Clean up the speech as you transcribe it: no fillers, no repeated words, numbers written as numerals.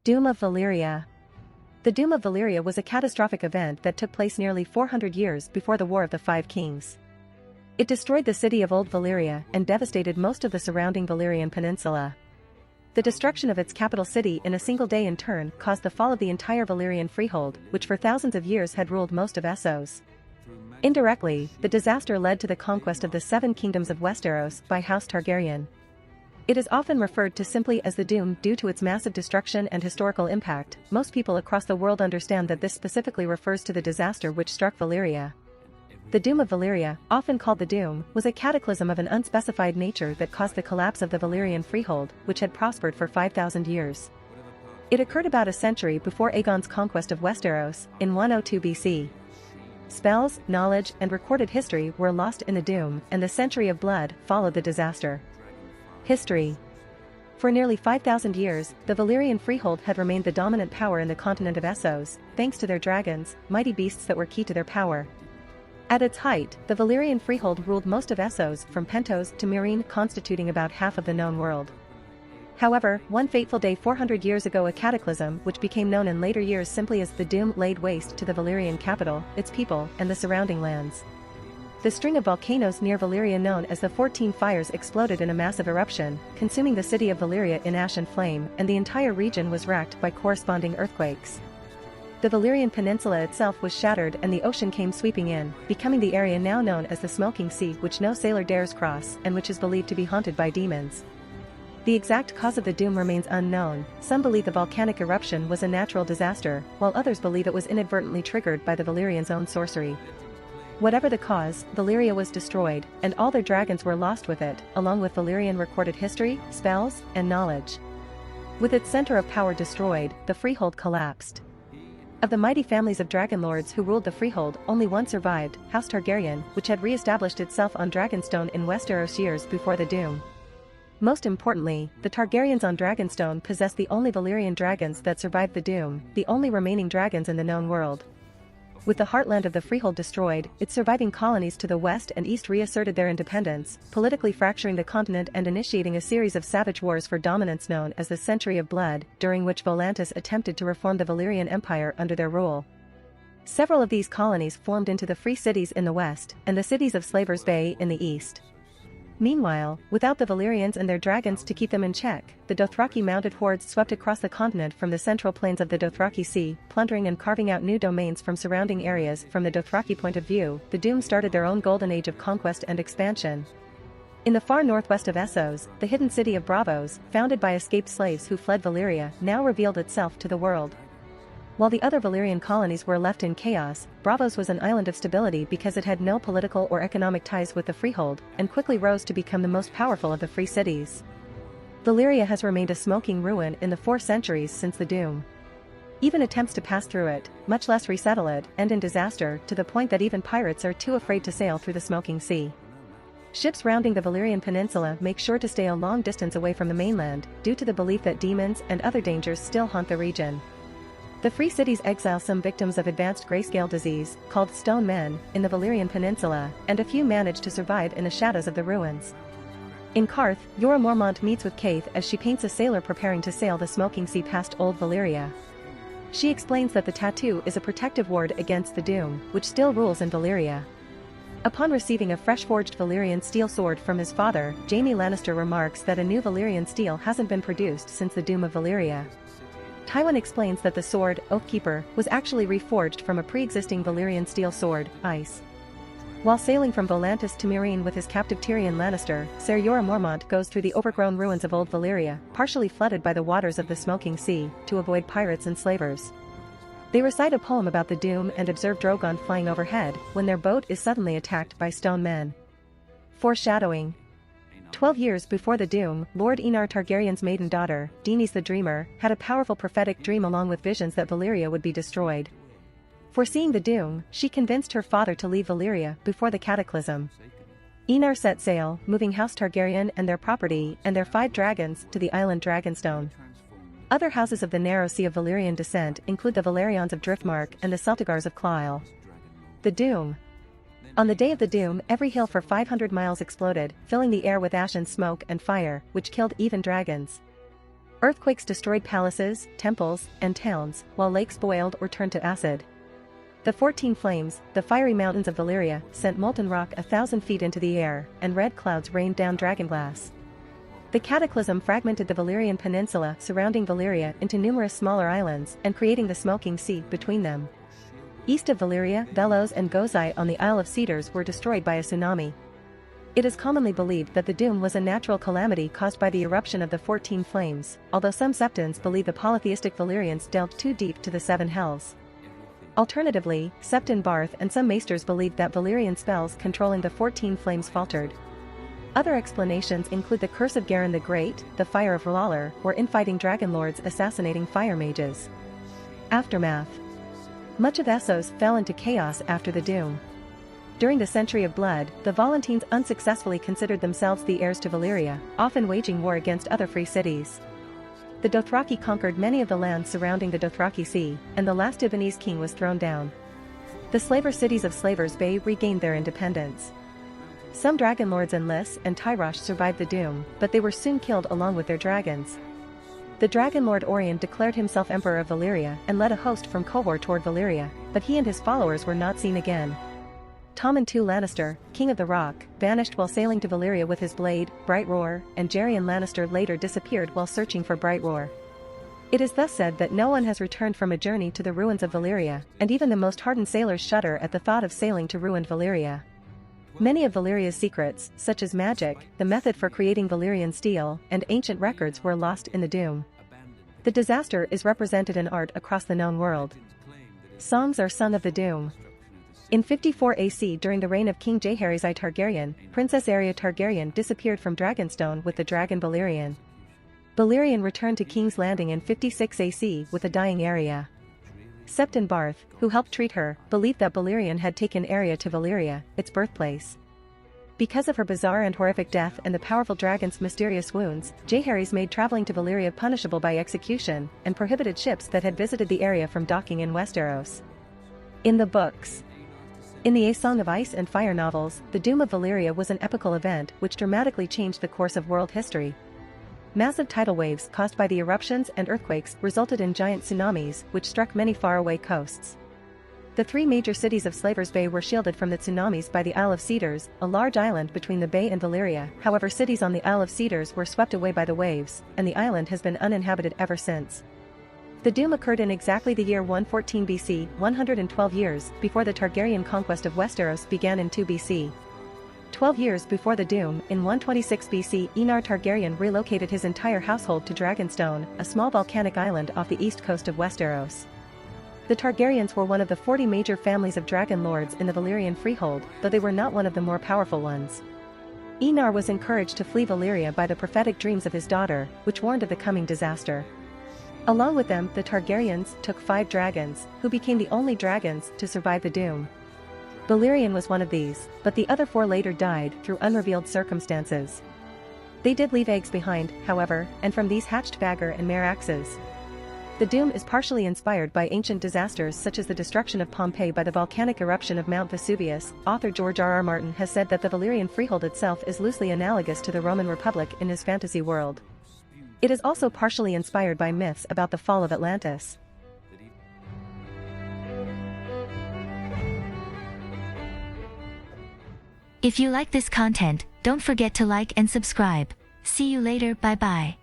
Doom of Valyria. The Doom of Valyria was a catastrophic event that took place nearly 400 years before the War of the Five Kings. It destroyed the city of Old Valyria and devastated most of the surrounding Valyrian peninsula. The destruction of its capital city in a single day in turn caused the fall of the entire Valyrian Freehold, which for thousands of years had ruled most of Essos. Indirectly, the disaster led to the conquest of the Seven Kingdoms of Westeros by House Targaryen. It is often referred to simply as the Doom due to its massive destruction and historical impact. Most people across the world understand that this specifically refers to the disaster which struck Valyria. The Doom of Valyria, often called the Doom, was a cataclysm of an unspecified nature that caused the collapse of the Valyrian Freehold, which had prospered for 5,000 years. It occurred about a century before Aegon's conquest of Westeros, in 102 BC. Spells, knowledge, and recorded history were lost in the Doom, and the Century of Blood followed the disaster. History. For nearly 5,000 years, the Valyrian Freehold had remained the dominant power in the continent of Essos, thanks to their dragons, mighty beasts that were key to their power. At its height, the Valyrian Freehold ruled most of Essos, from Pentos to Meereen, constituting about half of the known world. However, one fateful day 400 years ago, a cataclysm which became known in later years simply as the Doom laid waste to the Valyrian capital, its people, and the surrounding lands. The string of volcanoes near Valyria known as the 14 Fires exploded in a massive eruption, consuming the city of Valyria in ash and flame, and the entire region was racked by corresponding earthquakes. The Valyrian peninsula itself was shattered and the ocean came sweeping in, becoming the area now known as the Smoking Sea, which no sailor dares cross and which is believed to be haunted by demons. The exact cause of the Doom remains unknown. Some believe the volcanic eruption was a natural disaster, while others believe it was inadvertently triggered by the Valyrians' own sorcery. Whatever the cause, Valyria was destroyed, and all their dragons were lost with it, along with Valyrian recorded history, spells, and knowledge. With its center of power destroyed, the Freehold collapsed. Of the mighty families of dragonlords who ruled the Freehold, only one survived, House Targaryen, which had re-established itself on Dragonstone in Westeros years before the Doom. Most importantly, the Targaryens on Dragonstone possessed the only Valyrian dragons that survived the Doom, the only remaining dragons in the known world. With the heartland of the Freehold destroyed, its surviving colonies to the west and east reasserted their independence, politically fracturing the continent and initiating a series of savage wars for dominance known as the Century of Blood, during which Volantis attempted to reform the Valyrian Empire under their rule. Several of these colonies formed into the Free Cities in the west, and the cities of Slavers Bay in the east. Meanwhile, without the Valyrians and their dragons to keep them in check, the Dothraki mounted hordes swept across the continent from the central plains of the Dothraki Sea, plundering and carving out new domains from surrounding areas. From the Dothraki point of view, the Doom started their own golden age of conquest and expansion. In the far northwest of Essos, the hidden city of Braavos, founded by escaped slaves who fled Valyria, now revealed itself to the world. While the other Valyrian colonies were left in chaos, Braavos was an island of stability because it had no political or economic ties with the Freehold, and quickly rose to become the most powerful of the free cities. Valyria has remained a smoking ruin in the 4 centuries since the Doom. Even attempts to pass through it, much less resettle it, end in disaster, to the point that even pirates are too afraid to sail through the Smoking Sea. Ships rounding the Valyrian peninsula make sure to stay a long distance away from the mainland, due to the belief that demons and other dangers still haunt the region. The Free Cities exile some victims of advanced grayscale disease, called Stone Men, in the Valyrian peninsula, and a few manage to survive in the shadows of the ruins. In Karth, Jorah Mormont meets with Kaith as she paints a sailor preparing to sail the Smoking Sea past Old Valyria. She explains that the tattoo is a protective ward against the Doom, which still rules in Valyria. Upon receiving a fresh-forged Valyrian steel sword from his father, Jaime Lannister remarks that a new Valyrian steel hasn't been produced since the Doom of Valyria. Tywin explains that the sword, Oathkeeper, was actually reforged from a pre-existing Valyrian steel sword, Ice. While sailing from Volantis to Meereen with his captive Tyrion Lannister, Ser Jorah Mormont goes through the overgrown ruins of Old Valyria, partially flooded by the waters of the Smoking Sea, to avoid pirates and slavers. They recite a poem about the Doom and observe Drogon flying overhead, when their boat is suddenly attacked by Stone Men. Foreshadowing. 12 years before the Doom, Lord Enar Targaryen's maiden daughter, Daenerys the Dreamer, had a powerful prophetic dream along with visions that Valyria would be destroyed. Foreseeing the Doom, she convinced her father to leave Valyria before the cataclysm. Enar set sail, moving House Targaryen and their property and their 5 dragons to the island Dragonstone. Other houses of the narrow sea of Valyrian descent include the Velaryons of Driftmark and the Celtigars of Claw. The Doom. On the day of the Doom, every hill for 500 miles exploded, filling the air with ash and smoke and fire, which killed even dragons. Earthquakes destroyed palaces, temples, and towns, while lakes boiled or turned to acid. The 14 flames, the fiery mountains of Valyria, sent molten rock 1,000 feet into the air, and red clouds rained down dragonglass. The cataclysm fragmented the Valyrian peninsula surrounding Valyria into numerous smaller islands and creating the smoking sea between them. East of Valyria, Velos and Gozai on the Isle of Cedars were destroyed by a tsunami. It is commonly believed that the doom was a natural calamity caused by the eruption of the 14 flames, although some septons believe the polytheistic Valyrians delved too deep to the seven hells. Alternatively, Septon Barth and some maesters believed that Valyrian spells controlling the 14 flames faltered. Other explanations include the curse of Garin the Great, the fire of R'hllor, or infighting dragon lords assassinating fire mages. Aftermath. Much of Essos fell into chaos after the doom. During the Century of Blood, the Volantines unsuccessfully considered themselves the heirs to Valyria, often waging war against other free cities. The Dothraki conquered many of the lands surrounding the Dothraki Sea, and the last Divanese king was thrown down. The slaver cities of Slavers Bay regained their independence. Some dragon lords in Lys and Tyrosh survived the doom, but they were soon killed along with their dragons. The dragon lord Orion declared himself emperor of Valyria and led a host from Qohor toward Valyria, but he and his followers were not seen again. Tommen II Lannister, king of the Rock, vanished while sailing to Valyria with his blade, Bright Roar, and Jaerion Lannister later disappeared while searching for Bright Roar. It is thus said that no one has returned from a journey to the ruins of Valyria, and even the most hardened sailors shudder at the thought of sailing to ruined Valyria. Many of Valyria's secrets, such as magic, the method for creating Valyrian steel, and ancient records were lost in the doom. The disaster is represented in art across the known world. Songs are sung of the doom. In 54 AC during the reign of King Jaehaerys I Targaryen, Princess Arya Targaryen disappeared from Dragonstone with the dragon Balerion. Balerion returned to King's Landing in 56 AC with a dying Arya. Septon Barth, who helped treat her, believed that Balerion had taken Arya to Valyria, its birthplace. Because of her bizarre and horrific death and the powerful dragon's mysterious wounds, Jaehaerys made traveling to Valyria punishable by execution, and prohibited ships that had visited the area from docking in Westeros. In the books. In the A Song of Ice and Fire novels, the Doom of Valyria was an epical event which dramatically changed the course of world history. Massive tidal waves caused by the eruptions and earthquakes resulted in giant tsunamis which struck many faraway coasts. The three major cities of Slavers Bay were shielded from the tsunamis by the Isle of Cedars, a large island between the bay and Valyria. However, cities on the Isle of Cedars were swept away by the waves, and the island has been uninhabited ever since. The doom occurred in exactly the year 114 BC, 112 years before the Targaryen conquest of Westeros began in 2 BC. 12 years before the doom, in 126 BC, Enar Targaryen relocated his entire household to Dragonstone, a small volcanic island off the east coast of Westeros. The Targaryens were one of the 40 major families of dragon lords in the Valyrian Freehold, though they were not one of the more powerful ones. Enar was encouraged to flee Valyria by the prophetic dreams of his daughter, which warned of the coming disaster. Along with them, the Targaryens took 5 dragons, who became the only dragons to survive the doom. Balerion was one of these, but the other 4 later died through unrevealed circumstances. They did leave eggs behind, however, and from these hatched Vhagar and Meraxes. The doom is partially inspired by ancient disasters such as the destruction of Pompeii by the volcanic eruption of Mount Vesuvius. Author George R.R. Martin has said that the Valyrian Freehold itself is loosely analogous to the Roman Republic in his fantasy world. It is also partially inspired by myths about the fall of Atlantis. If you like this content, don't forget to like and subscribe. See you later, bye bye.